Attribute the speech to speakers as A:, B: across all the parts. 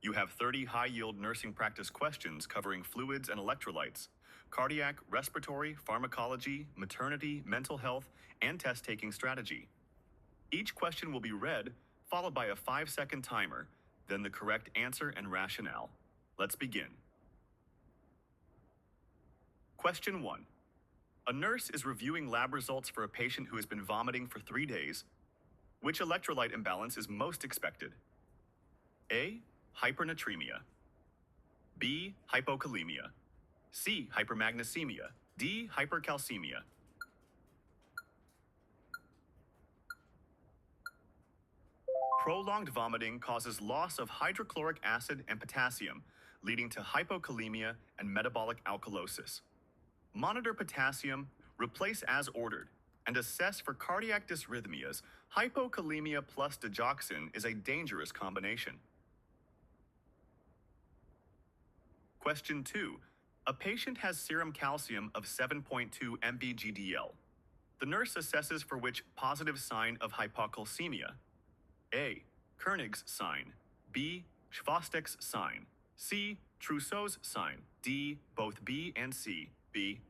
A: You have 30 high-yield nursing practice questions covering fluids and electrolytes, cardiac, respiratory, pharmacology, maternity, mental health, and test-taking strategy. Each question will be read, followed by a 5-second timer, then the correct answer and rationale. Let's begin. Question 1. A nurse is reviewing lab results for a patient who has been vomiting for 3 days. Which electrolyte imbalance is most expected? A. Hypernatremia. B. Hypokalemia. C. Hypermagnesemia. D. Hypercalcemia. Prolonged vomiting causes loss of hydrochloric acid and potassium, leading to hypokalemia and metabolic alkalosis. Monitor potassium, replace as ordered, and assess for cardiac dysrhythmias. Hypokalemia plus digoxin is a dangerous combination. Question 2. A patient has serum calcium of 7.2 mg/dL. The nurse assesses for which positive sign of hypocalcemia. A. Kernig's sign. B. Chvostek's sign. C. Trousseau's sign. D. Both B and C. B.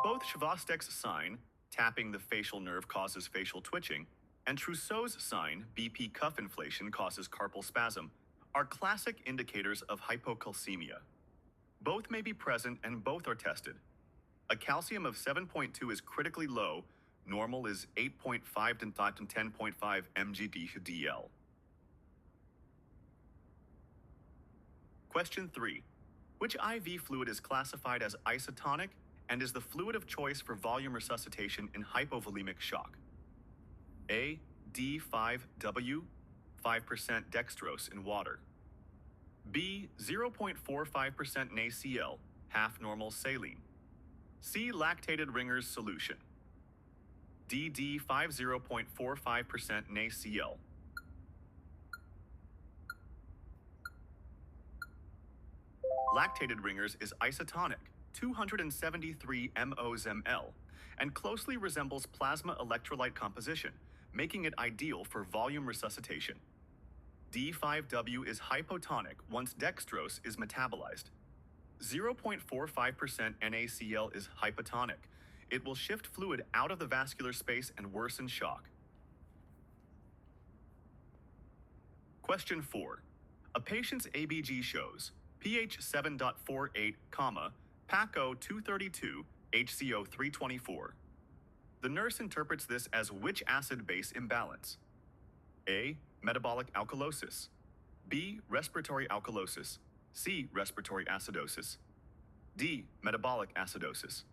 A: Both Chvostek's sign, tapping the facial nerve causes facial twitching, and Trousseau's sign, BP cuff inflation causes carpal spasm, are classic indicators of hypocalcemia. Both may be present and both are tested. A calcium of 7.2 is critically low, normal is 8.5 to 10.5 mg/dL. Question 3. Which IV fluid is classified as isotonic and is the fluid of choice for volume resuscitation in hypovolemic shock? A. D5W, 5% dextrose in water. B. 0.45% NaCl, half normal saline. C. Lactated Ringer's solution. D. D5 0.45% NaCl. Lactated Ringer's is isotonic, 273 mOs/ml, and closely resembles plasma electrolyte composition, making it ideal for volume resuscitation. D5W is hypotonic once dextrose is metabolized. 0.45% NaCl is hypotonic. It will shift fluid out of the vascular space and worsen shock. Question 4. A patient's ABG shows pH 7.48, PaCO 232, HCO 324. The nurse interprets this as which acid-base imbalance? A. Metabolic alkalosis. B. Respiratory alkalosis. C. Respiratory acidosis. D. Metabolic acidosis.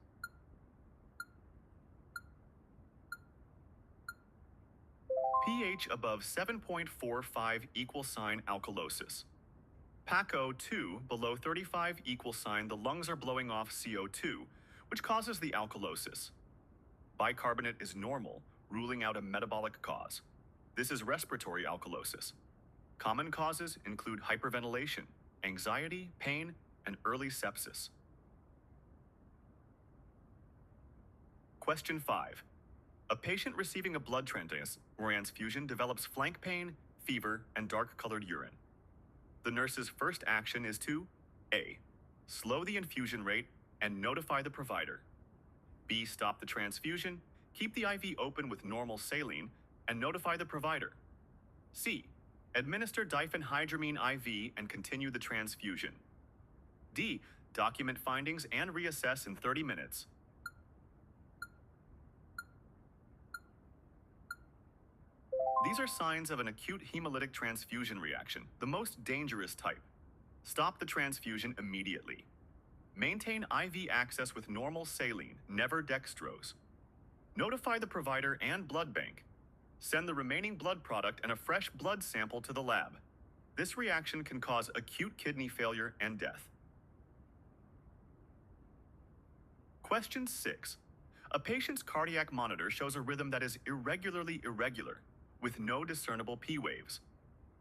A: pH above 7.45 equals sign alkalosis. PaCO 2 below 35 equals sign the lungs are blowing off CO2, which causes the alkalosis. Bicarbonate is normal, ruling out a metabolic cause. This is respiratory alkalosis. Common causes include hyperventilation, anxiety, pain, and early sepsis. Question 5. A patient receiving a blood transfusion develops flank pain, fever, and dark-colored urine. The nurse's first action is to A. Slow the infusion rate and notify the provider. B. Stop the transfusion, keep the IV open with normal saline, and notify the provider. C. Administer diphenhydramine IV and continue the transfusion. D. Document findings and reassess in 30 minutes. These are signs of an acute hemolytic transfusion reaction, the most dangerous type. Stop the transfusion immediately. Maintain IV access with normal saline, never dextrose. Notify the provider and blood bank. Send the remaining blood product and a fresh blood sample to the lab. This reaction can cause acute kidney failure and death. Question 6. A patient's cardiac monitor shows a rhythm that is irregularly irregular, with no discernible P waves.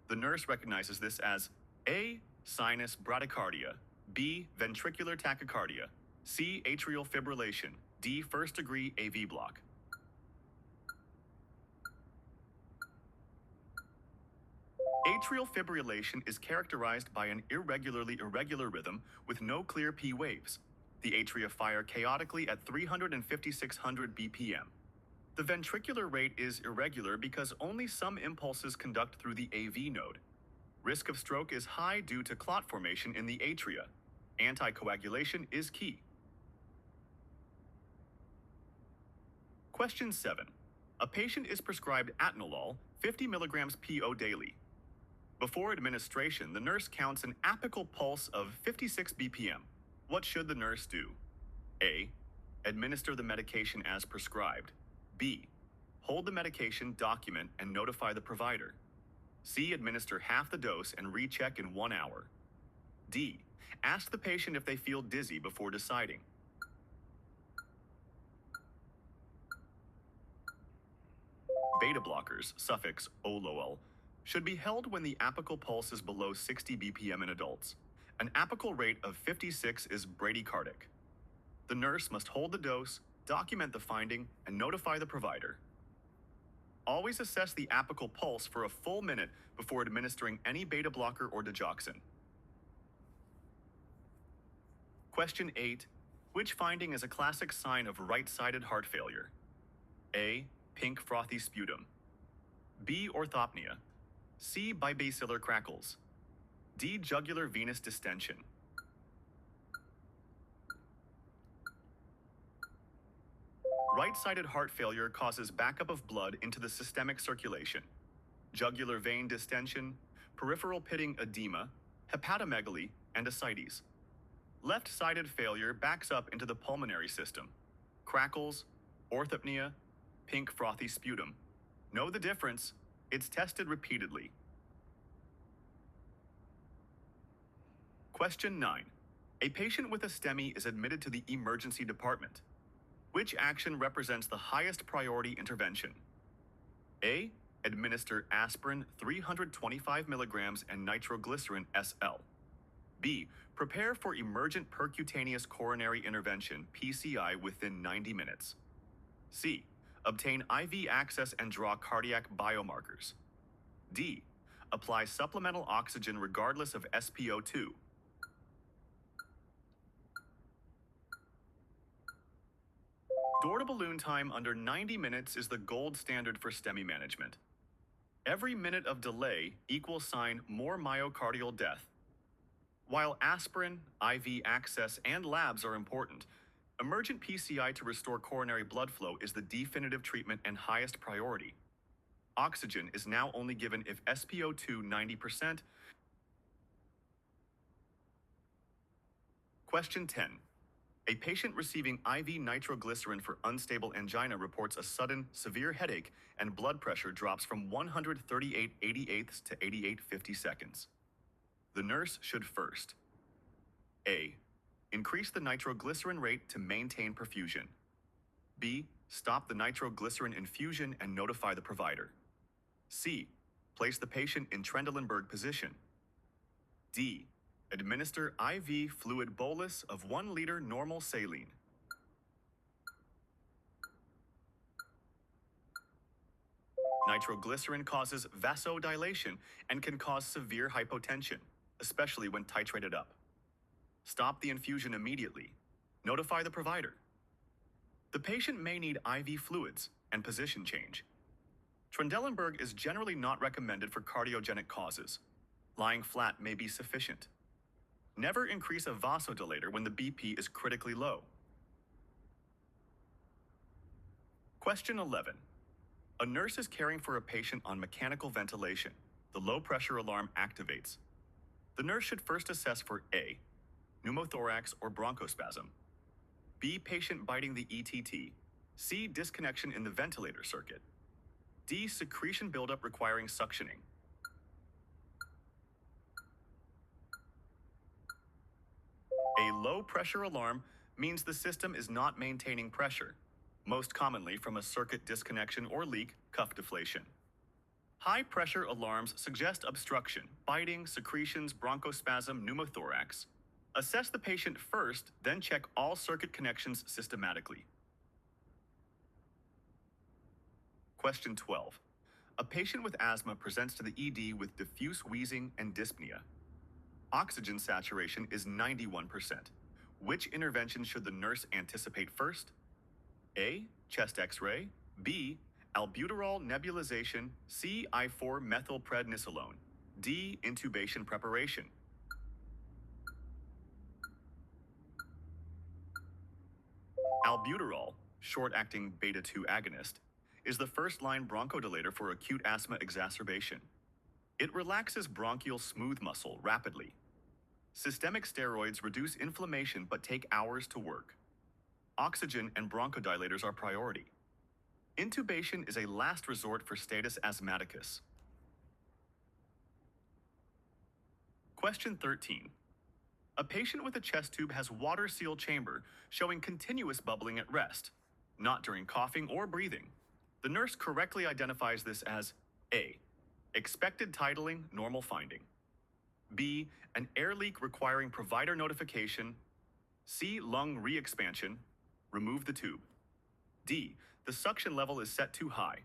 A: The nurse recognizes this as A. Sinus bradycardia, B. Ventricular tachycardia, C. Atrial fibrillation, D. First-degree AV block. Atrial fibrillation is characterized by an irregular rhythm with no clear P waves. The atria fire chaotically at 300 and 5600 BPM. The ventricular rate is irregular because only some impulses conduct through the AV node. Risk of stroke is high due to clot formation in the atria. Anticoagulation is key. Question 7. A patient is prescribed atenolol, 50 milligrams PO daily. Before administration, the nurse counts an apical pulse of 56 BPM. What should the nurse do? A. Administer the medication as prescribed. B. Hold the medication, document, and notify the provider. C. Administer half the dose and recheck in 1 hour. D. Ask the patient if they feel dizzy before deciding. Beta blockers, suffix OLOL, should be held when the apical pulse is below 60 BPM in adults. An apical rate of 56 is bradycardic. The nurse must hold the dose, document the finding, and notify the provider. Always assess the apical pulse for a full minute before administering any beta blocker or digoxin. Question 8. Which finding is a classic sign of right-sided heart failure? A. Pink frothy sputum. B. Orthopnea. C. Bibacillar crackles. D. Jugular venous distension. Right-sided heart failure causes backup of blood into the systemic circulation. Jugular vein distension, peripheral pitting edema, hepatomegaly, and ascites. Left-sided failure backs up into the pulmonary system. Crackles, orthopnea, pink frothy sputum. Know the difference. It's tested repeatedly. Question 9. A patient with a STEMI is admitted to the emergency department. Which action represents the highest priority intervention? A. Administer aspirin 325 milligrams and nitroglycerin SL. B. Prepare for emergent percutaneous coronary intervention PCI within 90 minutes. C. Obtain IV access and draw cardiac biomarkers. D. Apply supplemental oxygen regardless of SpO2. Door-to-balloon time under 90 minutes is the gold standard for STEMI management. Every minute of delay equals sign more myocardial death. While aspirin, IV access, and labs are important, emergent PCI to restore coronary blood flow is the definitive treatment and highest priority. Oxygen is now only given if SpO2 90%. Question 10. A patient receiving IV nitroglycerin for unstable angina reports a sudden, severe headache and blood pressure drops from 138/88 to 88/50 seconds. The nurse should first: A. Increase the nitroglycerin rate to maintain perfusion. B. Stop the nitroglycerin infusion and notify the provider. C. Place the patient in Trendelenburg position. D. Administer IV fluid bolus of 1 liter normal saline. Nitroglycerin causes vasodilation and can cause severe hypotension, especially when titrated up. Stop the infusion immediately. Notify the provider. The patient may need IV fluids and position change. Trendelenburg is generally not recommended for cardiogenic causes. Lying flat may be sufficient. Never increase a vasodilator when the BP is critically low. Question 11. A nurse is caring for a patient on mechanical ventilation. The low pressure alarm activates. The nurse should first assess for A. Pneumothorax or bronchospasm. B. Patient biting the ETT. C. Disconnection in the ventilator circuit. D. Secretion buildup requiring suctioning. A low pressure alarm means the system is not maintaining pressure, most commonly from a circuit disconnection or leak, cuff deflation. High pressure alarms suggest obstruction, biting, secretions, bronchospasm, pneumothorax. Assess the patient first, then check all circuit connections systematically. Question 12. A patient with asthma presents to the ED with diffuse wheezing and dyspnea. Oxygen saturation is 91%. Which intervention should the nurse anticipate first? A. Chest X-ray. B. Albuterol nebulization. C. I4-methylprednisolone. D. Intubation preparation. Albuterol, short-acting beta-2 agonist, is the first-line bronchodilator for acute asthma exacerbation. It relaxes bronchial smooth muscle rapidly. Systemic steroids reduce inflammation but take hours to work. Oxygen and bronchodilators are priority. Intubation is a last resort for status asthmaticus. Question 13. A patient with a chest tube has water-sealed chamber showing continuous bubbling at rest, not during coughing or breathing. The nurse correctly identifies this as A. Expected titling, normal finding. B. An air leak requiring provider notification. C. Lung re-expansion. Remove the tube. D. The suction level is set too high.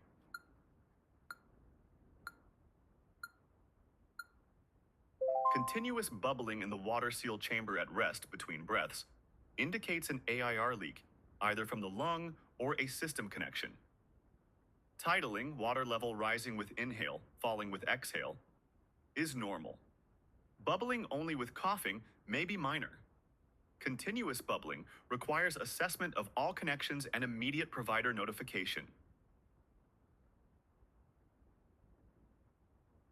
A: Continuous bubbling in the water-sealed chamber at rest between breaths indicates an AIR leak, either from the lung or a system connection. Titling, water level rising with inhale, falling with exhale, is normal. Bubbling only with coughing may be minor. Continuous bubbling requires assessment of all connections and immediate provider notification.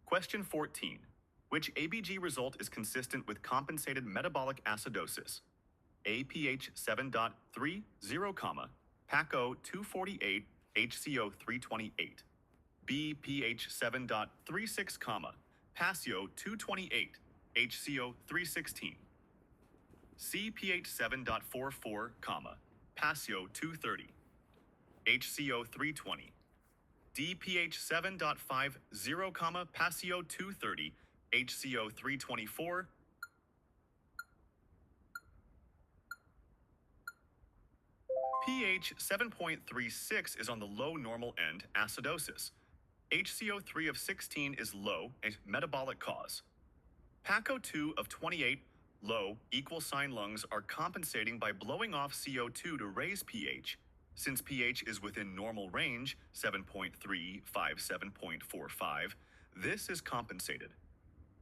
A: Question 14. Which ABG result is consistent with compensated metabolic acidosis? A. pH 7.30, PACO 248, HCO 328. B. pH 7.36, PASIO 228, HCO 316. C. pH 7.44, PASIO 230, HCO 320. D. pH 7.50, PASIO 230, HCO 324. pH 7.36 is on the low normal end, acidosis. HCO 3 of 16 is low, a metabolic cause. PACO 2 of 28, low, equal sign lungs are compensating by blowing off CO2 to raise pH. Since pH is within normal range, 7.35, 7.45, this is compensated.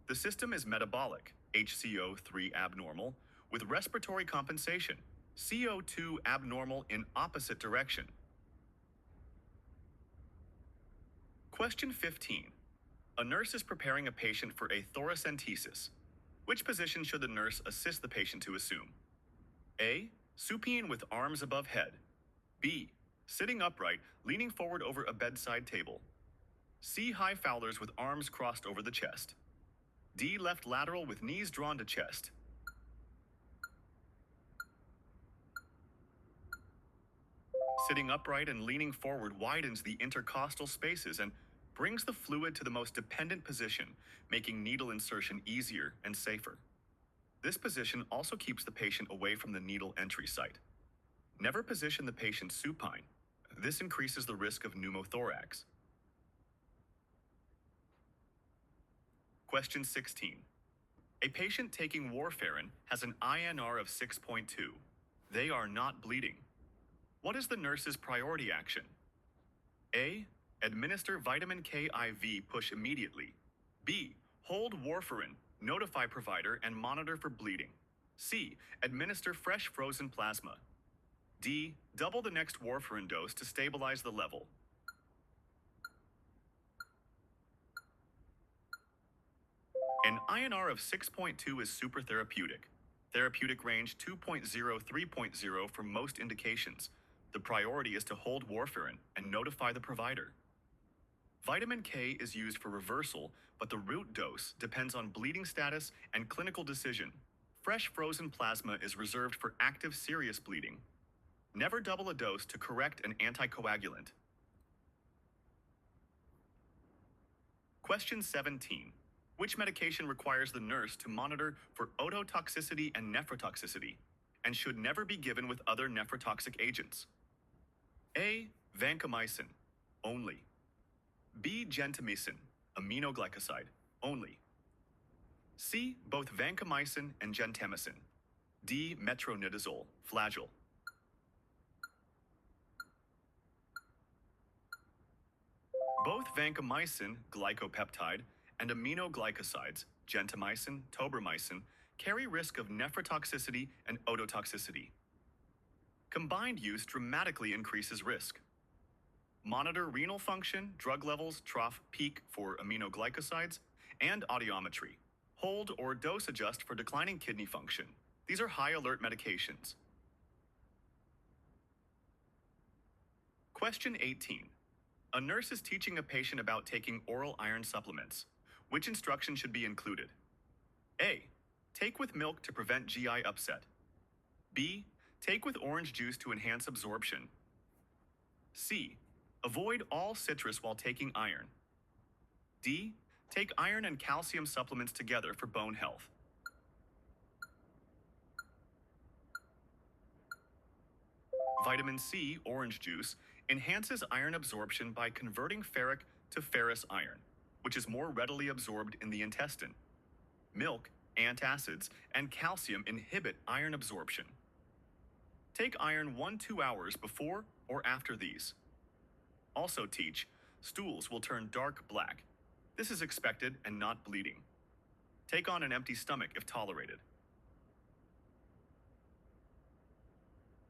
A: The system is metabolic, HCO 3 abnormal, with respiratory compensation, CO2 abnormal in opposite direction. Question 15. A nurse is preparing a patient for a thoracentesis. Which position should the nurse assist the patient to assume? A. Supine with arms above head. B. Sitting upright, leaning forward over a bedside table. C. High Fowlers with arms crossed over the chest. D. Left lateral with knees drawn to chest. Sitting upright and leaning forward widens the intercostal spaces and brings the fluid to the most dependent position, making needle insertion easier and safer. This position also keeps the patient away from the needle entry site. Never position the patient supine. This increases the risk of pneumothorax. Question 16. A patient taking warfarin has an INR of 6.2. They are not bleeding. What is the nurse's priority action? A. Administer vitamin K IV, push immediately. B. Hold warfarin, notify provider, and monitor for bleeding. C. Administer fresh frozen plasma. D. Double the next warfarin dose to stabilize the level. An INR of 6.2 is supertherapeutic. Therapeutic range 2.0-3.0 for most indications. The priority is to hold warfarin and notify the provider. Vitamin K is used for reversal, but the root dose depends on bleeding status and clinical decision. Fresh frozen plasma is reserved for active serious bleeding. Never double a dose to correct an anticoagulant. Question 17. Which medication requires the nurse to monitor for ototoxicity and nephrotoxicity, and should never be given with other nephrotoxic agents? A. Vancomycin, only. B. Gentamicin, aminoglycoside, only. C. Both vancomycin and gentamicin. D. Metronidazole, flagyl. Both vancomycin, glycopeptide, and aminoglycosides, gentamicin, tobramycin, carry risk of nephrotoxicity and ototoxicity. Combined use dramatically increases risk. Monitor renal function, drug levels, trough, peak for aminoglycosides, and audiometry. Hold or dose adjust for declining kidney function. These are high alert medications. Question 18. A nurse is teaching a patient about taking oral iron supplements. Which instruction should be included? A. Take with milk to prevent GI upset. B. Take with orange juice to enhance absorption. C. Avoid all citrus while taking iron. D. Take iron and calcium supplements together for bone health. Vitamin C, orange juice, enhances iron absorption by converting ferric to ferrous iron, which is more readily absorbed in the intestine. Milk, antacids, and calcium inhibit iron absorption. Take iron 1-2 hours before or after these. Also teach, stools will turn dark black. This is expected and not bleeding. Take on an empty stomach if tolerated.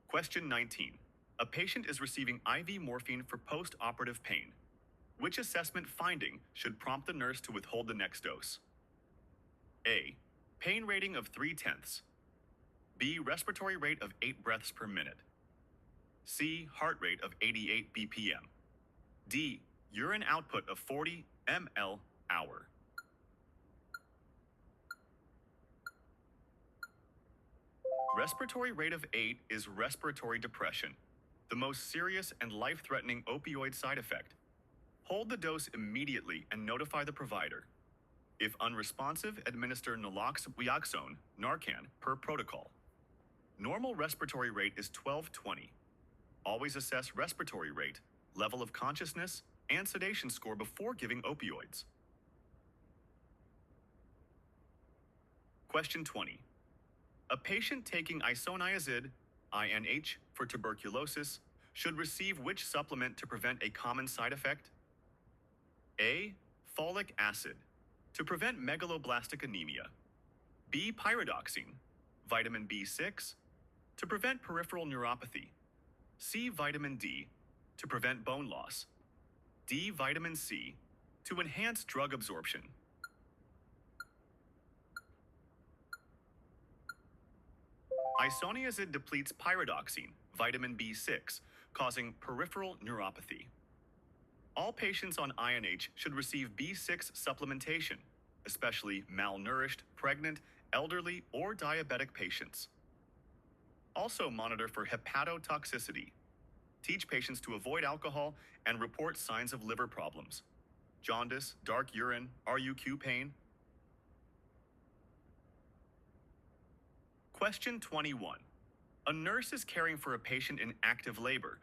A: Question 19. A patient is receiving IV morphine for post-operative pain. Which assessment finding should prompt the nurse to withhold the next dose? A. Pain rating of 3/10. B. Respiratory rate of 8 breaths per minute. C. Heart rate of 88 BPM. D. Urine output of 40 ml/hour. Respiratory rate of 8 is respiratory depression, the most serious and life-threatening opioid side effect. Hold the dose immediately and notify the provider. If unresponsive, administer naloxone, Narcan, per protocol. Normal respiratory rate is 12/20. Always assess respiratory rate, level of consciousness, and sedation score before giving opioids. Question 20. A patient taking isoniazid, INH, for tuberculosis should receive which supplement to prevent a common side effect? A. Folic acid, to prevent megaloblastic anemia. B. Pyridoxine, vitamin B6, to prevent peripheral neuropathy. C. Vitamin D, to prevent bone loss. D. Vitamin C, to enhance drug absorption. Isoniazid depletes pyridoxine, vitamin B6, causing peripheral neuropathy. All patients on INH should receive B6 supplementation, especially malnourished, pregnant, elderly, or diabetic patients. Also monitor for hepatotoxicity. Teach patients to avoid alcohol and report signs of liver problems. Jaundice, dark urine, RUQ pain. Question 21. A nurse is caring for a patient in active labor.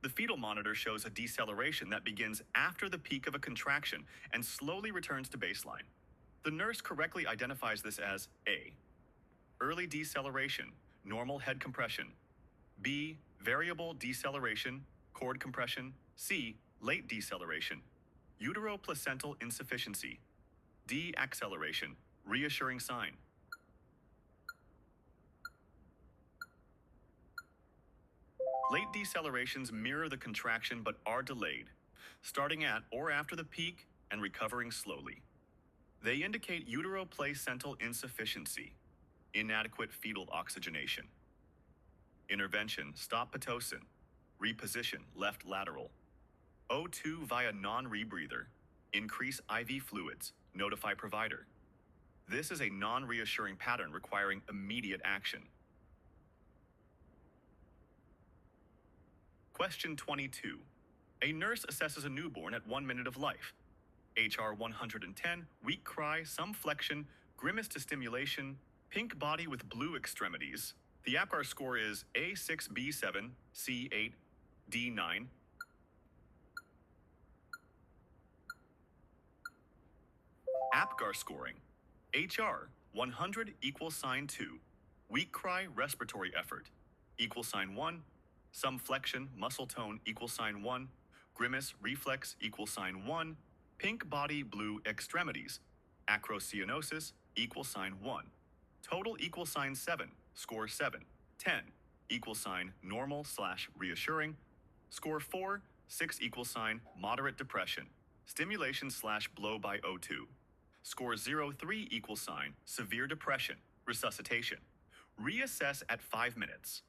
A: The fetal monitor shows a deceleration that begins after the peak of a contraction and slowly returns to baseline. The nurse correctly identifies this as A. Early deceleration, normal head compression. B. Variable deceleration, cord compression. C. Late deceleration, uteroplacental insufficiency. D. Acceleration, reassuring sign. Late decelerations mirror the contraction but are delayed, starting at or after the peak and recovering slowly. They indicate uteroplacental insufficiency, inadequate fetal oxygenation. Intervention, stop Pitocin, reposition left lateral. O2 via non-rebreather, increase IV fluids, notify provider. This is a non-reassuring pattern requiring immediate action. Question 22. A nurse assesses a newborn at 1 minute of life. HR 110, weak cry, some flexion, grimace to stimulation, pink body with blue extremities. The APGAR score is A6, B7, C8, D9. APGAR scoring. HR 100 equals sign 2. Weak cry respiratory effort equals sign 1. Some flexion muscle tone equals sign 1. Grimace reflex equals sign 1. Pink body blue extremities. Acrocyanosis equals sign 1. Total equals sign 7. Score 7. 10 equals sign normal/reassuring. Score 4. 6 equals sign moderate depression. Stimulation/blow by O2. Score 0. 3 equals sign severe depression. Resuscitation. Reassess at 5 minutes.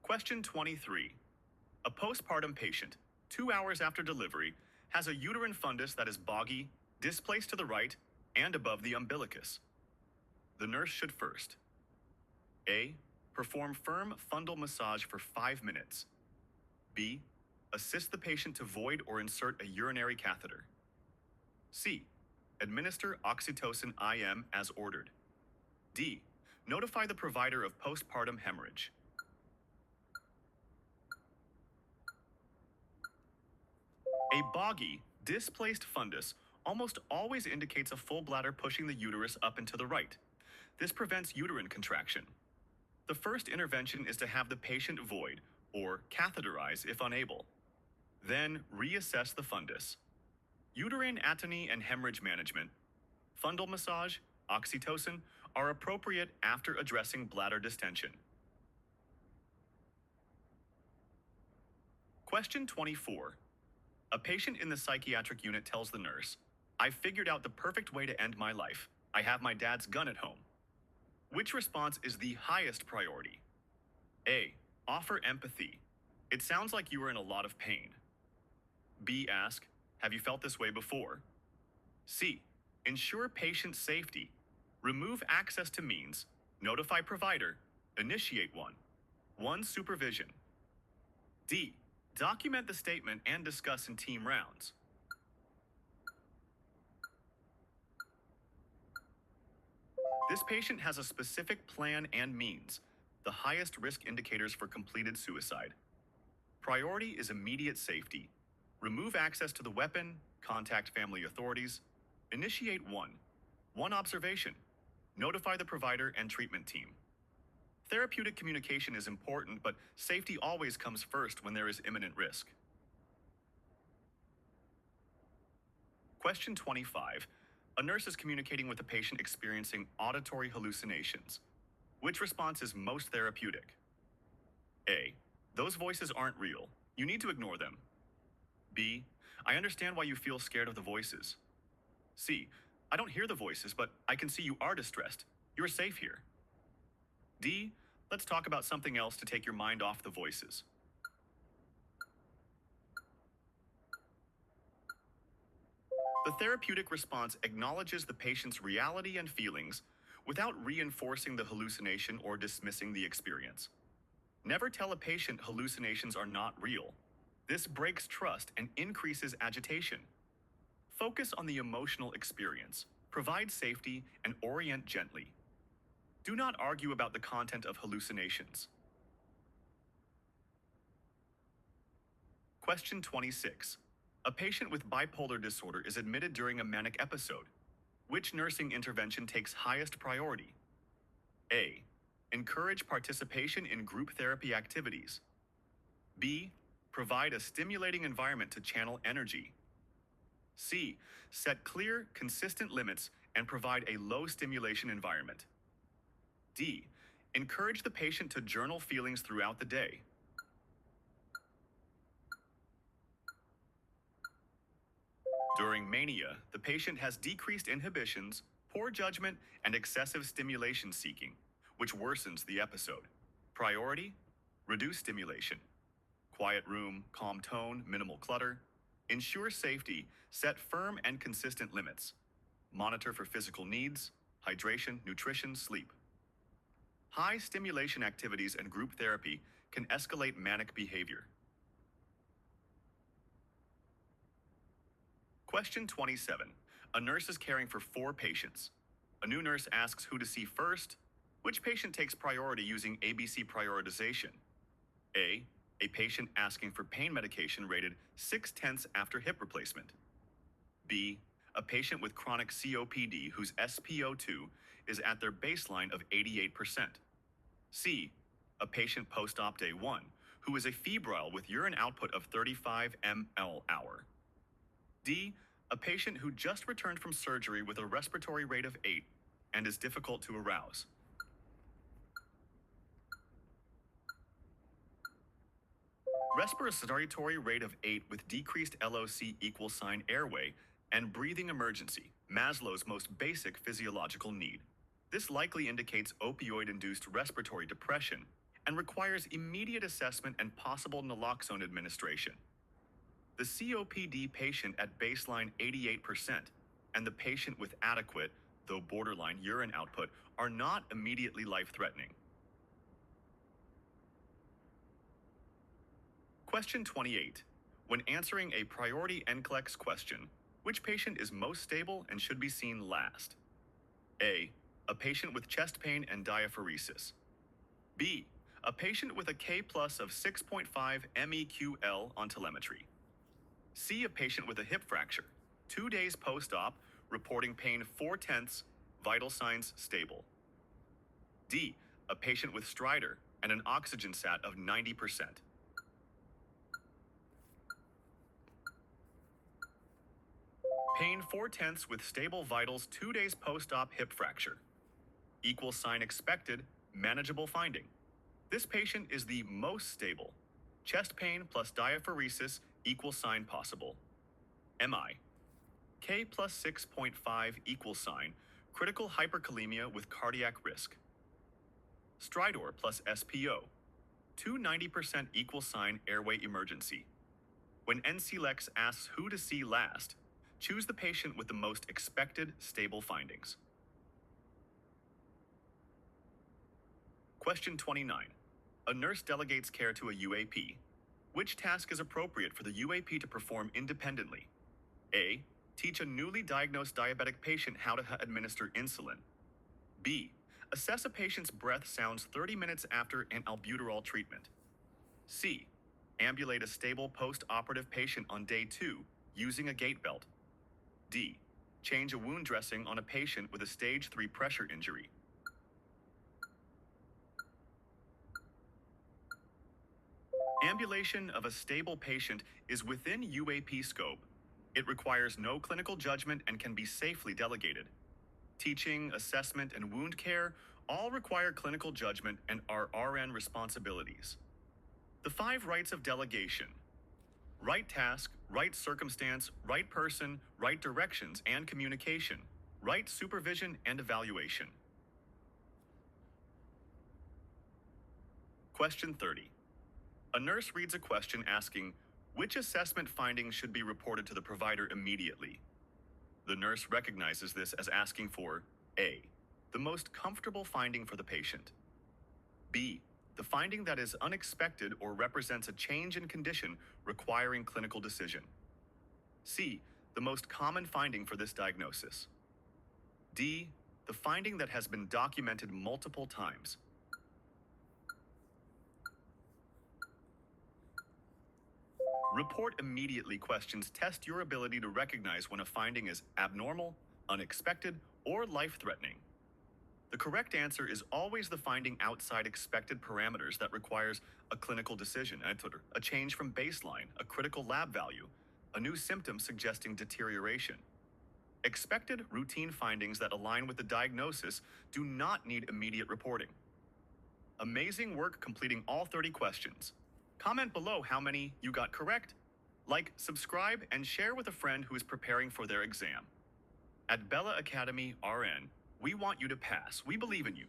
A: Question 23. A postpartum patient, 2 hours after delivery, has a uterine fundus that is boggy, displaced to the right, and above the umbilicus. The nurse should first: A. Perform firm fundal massage for 5 minutes. B. Assist the patient to void or insert a urinary catheter. C. Administer oxytocin IM as ordered. D. Notify the provider of postpartum hemorrhage. A boggy, displaced fundus almost always indicates a full bladder pushing the uterus up and to the right. This prevents uterine contraction. The first intervention is to have the patient void or catheterize if unable. Then reassess the fundus. Uterine atony and hemorrhage management, fundal massage, oxytocin are appropriate after addressing bladder distension. Question 24. A patient in the psychiatric unit tells the nurse, "I figured out the perfect way to end my life. I have my dad's gun at home." Which response is the highest priority? A. Offer empathy. "It sounds like you were in a lot of pain." B. Ask, "Have you felt this way before?" C. Ensure patient safety. Remove access to means. Notify provider. Initiate one. 1 supervision. D. Document the statement and discuss in team rounds. This patient has a specific plan and means, the highest risk indicators for completed suicide. Priority is immediate safety. Remove access to the weapon, contact family authorities. Initiate one observation. Notify the provider and treatment team. Therapeutic communication is important, but safety always comes first when there is imminent risk. Question 25. A nurse is communicating with a patient experiencing auditory hallucinations. Which response is most therapeutic? A. Those voices aren't real. You need to ignore them. B. I understand why you feel scared of the voices. C. I don't hear the voices, but I can see you are distressed. You're safe here. D. Let's talk about something else to take your mind off the voices. The therapeutic response acknowledges the patient's reality and feelings without reinforcing the hallucination or dismissing the experience. Never tell a patient hallucinations are not real. This breaks trust and increases agitation. Focus on the emotional experience, provide safety, and orient gently. Do not argue about the content of hallucinations. Question 26. A patient with bipolar disorder is admitted during a manic episode. Which nursing intervention takes highest priority? A. Encourage participation in group therapy activities. B. Provide a stimulating environment to channel energy. C. Set clear, consistent limits and provide a low stimulation environment. D. Encourage the patient to journal feelings throughout the day. During mania, the patient has decreased inhibitions, poor judgment, and excessive stimulation seeking, which worsens the episode. Priority: reduce stimulation. Quiet room, calm tone, minimal clutter. Ensure safety, set firm and consistent limits. Monitor for physical needs, hydration, nutrition, sleep. High stimulation activities and group therapy can escalate manic behavior. Question 27. A nurse is caring for 4 patients. A new nurse asks who to see first. Which patient takes priority using ABC prioritization? A patient asking for pain medication rated 6/10 after hip replacement. B, a patient with chronic COPD whose SpO2 is at their baseline of 88%. C, a patient post-op day 1 who is a febrile with urine output of 35 ml/hour. D, a patient who just returned from surgery with a respiratory rate of 8 and is difficult to arouse. Respiratory rate of 8 with decreased LOC equals sign airway and breathing emergency, Maslow's most basic physiological need. This likely indicates opioid-induced respiratory depression and requires immediate assessment and possible naloxone administration. The COPD patient at baseline 88% and the patient with adequate, though borderline, urine output are not immediately life-threatening. Question 28. When answering a priority NCLEX question, which patient is most stable and should be seen last? A, a patient with chest pain and diaphoresis. B, a patient with a K plus of 6.5 MEQL on telemetry. C, a patient with a hip fracture, 2 days post-op, reporting pain 4/10, vital signs stable. D, a patient with stridor and an oxygen sat of 90%. Pain 4/10 with stable vitals 2 days post-op hip fracture. Equal sign expected, manageable finding. This patient is the most stable. Chest pain plus diaphoresis equal sign possible. MI. K plus 6.5 equal sign, critical hyperkalemia with cardiac risk. Stridor plus SPO. 290% equal sign airway emergency. When NCLEX asks who to see last, choose the patient with the most expected stable findings. Question 29. A nurse delegates care to a UAP. Which task is appropriate for the UAP to perform independently? A, teach a newly diagnosed diabetic patient how to administer insulin. B, assess a patient's breath sounds 30 minutes after an albuterol treatment. C, ambulate a stable post-operative patient on day 2 using a gait belt. D, change a wound dressing on a patient with a stage 3 pressure injury. Ambulation of a stable patient is within UAP scope. It requires no clinical judgment and can be safely delegated. Teaching, assessment, and wound care all require clinical judgment and are RN responsibilities. The 5 rights of delegation: right task, right circumstance, right person, right directions and communication, right supervision and evaluation. Question 30. A nurse reads a question asking, which assessment findings should be reported to the provider immediately? The nurse recognizes this as asking for A, the most comfortable finding for the patient. B, the finding that is unexpected or represents a change in condition requiring clinical decision. C, the most common finding for this diagnosis. D, the finding that has been documented multiple times. Report immediately questions test your ability to recognize when a finding is abnormal, unexpected, or life-threatening. The correct answer is always the finding outside expected parameters that requires a clinical decision, a change from baseline, a critical lab value, a new symptom suggesting deterioration. Expected routine findings that align with the diagnosis do not need immediate reporting. Amazing work completing all 30 questions. Comment below how many you got correct. Like, subscribe, and share with a friend who is preparing for their exam. At Bella Academy RN, we want you to pass. We believe in you.